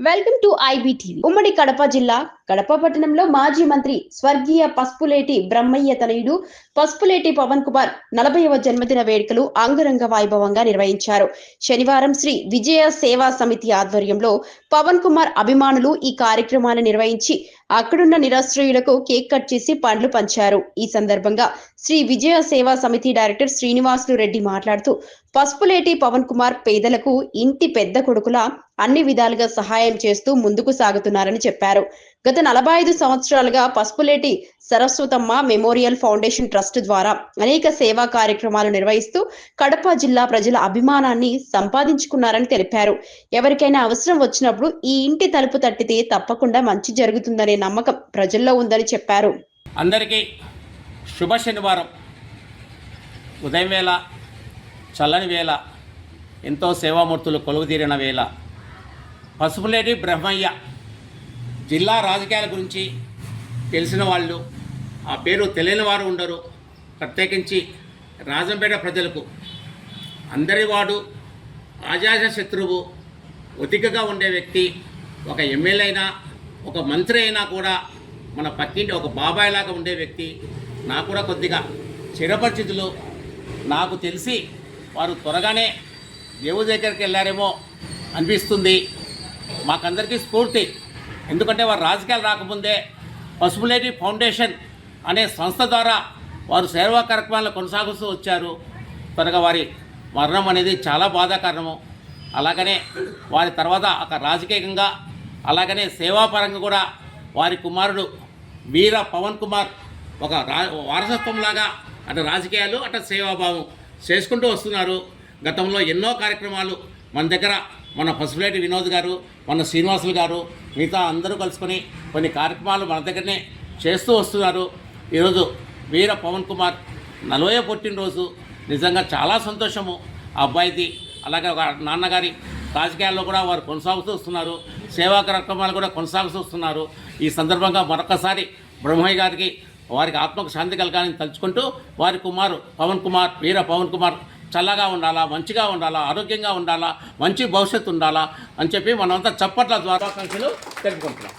Welcome to IBTV. ఉమ్మడి కడప జిల్లా కడప పట్టణంలో మాజీ మంత్రి స్వర్గీయ పసుపులేటి బ్రహ్మయ్య తనయుడు పసుపులేటి పవన్ కుమార్ 40వ జన్మదిన వేడుకలు అంగరంగ వైభవంగా నిర్వహించారు. శనివారం శ్రీ విజయ సేవా సమితి ఆధ్వర్యంలో పవన్ కుమార్ అభిమానులు ఈ కార్యక్రమాన్ని నిర్వహించి అక్కడున్న నిరాశ్రయులకు కేక్ కట్ చేసి పండ్లు పంచారు. ఈ సందర్భంగా శ్రీ విజయ సేవా సమితి డైరెక్టర్ శ్రీనివాసులు రెడ్డి మాట్లాడుతూ పసుపులేటి పవన్ కుమార్ పేదలకు ఇంటి పెద్ద కొడుకులా అన్ని విధాలుగా సహాయం చేస్తూ ముందుకు సాగుతున్నారని చెప్పారు. గత 45 సంవత్సరాలుగా Pasupuleti Saraswatamma memorial foundation trust ద్వారా అనేక సేవా కార్యక్రమాలు నిర్వహిస్తూ కడప జిల్లా ప్రజల అభిమానాన్ని సంపాదించుకున్నారని తెలిపారు. ఎవరికైనా అవసరం వచ్చినప్పుడు ఈ ఇంటి తలుపు తట్టితే తప్పకుండా మంచి జరుగుతుందనే నమ్మకం ప్రజల్లో ఉందని చెప్పారు. అందరికీ శుభ శనివారం ఉదయం వేళ, చల్లని వేళ, ఎంతో సేవామూర్తులు కొలువుతీరిన వేళ. పసుపులేటి బ్రహ్మయ్య జిల్లా రాజకీయాల గురించి తెలిసిన వాళ్ళు, ఆ పేరు తెలియని వారు ఉండరు. ప్రత్యేకించి రాజంపేట ప్రజలకు అందరి వాడు, ఆజాజ శత్రువు, ఒదికగా ఉండే వ్యక్తి. ఒక ఎమ్మెల్యే అయినా, ఒక మంత్రి అయినా కూడా మన పక్కింటి ఒక బాబాయ్ లాగా ఉండే వ్యక్తి. నాకు కూడా కొద్దిగా చిరపరిచితులు. నాకు తెలిసి వారు త్వరగానే దేవుడి దగ్గరికి వెళ్ళారేమో అనిపిస్తుంది. మాకందరికీ స్ఫూర్తి. ఎందుకంటే వారు రాజకీయాలు రాకముందే పసుపులేటి ఫౌండేషన్ అనే సంస్థ ద్వారా వారు సేవా కార్యక్రమాలను కొనసాగుతూ వచ్చారు. త్వరగా వారి మరణం అనేది చాలా బాధాకరము. అలాగనే వారి తర్వాత ఒక రాజకీయంగా, అలాగనే సేవాపరంగా కూడా వారి కుమారుడు వీర పవన్ కుమార్ ఒక వారసత్వంలాగా అటు రాజకీయాలు అటు సేవాభావం చేసుకుంటూ వస్తున్నారు. గతంలో ఎన్నో కార్యక్రమాలు మన దగ్గర, మన పసుపులేటి వినోద్ గారు, మన శ్రీనివాసులు గారు, మిగతా అందరూ కలుసుకొని కొన్ని కార్యక్రమాలు మన దగ్గరనే చేస్తూ వస్తున్నారు. ఈరోజు వీర పవన్ కుమార్ 40వ పుట్టినరోజు. నిజంగా చాలా సంతోషము ఆ అబ్బాయిది. అలాగే ఒక నాన్నగారి రాజకీయాల్లో కూడా వారు కొనసాగుతూ వస్తున్నారు. సేవా కార్యక్రమాలు కూడా కొనసాగుతూ వస్తున్నారు. ఈ సందర్భంగా మరొకసారి బ్రహ్మయ్య గారికి, వారికి ఆత్మకు శాంతి కలగాలని తలుచుకుంటూ వారి కుమారు పవన్ కుమార్, వీర పవన్ కుమార్ చల్లగా ఉండాలా, మంచిగా ఉండాలా, ఆరోగ్యంగా ఉండాలా, మంచి భవిష్యత్తు ఉండాలా అని చెప్పి మనమంతా చప్పట్ల ద్వారా ఆకాంక్షలు తెలుపుకుంటున్నాం.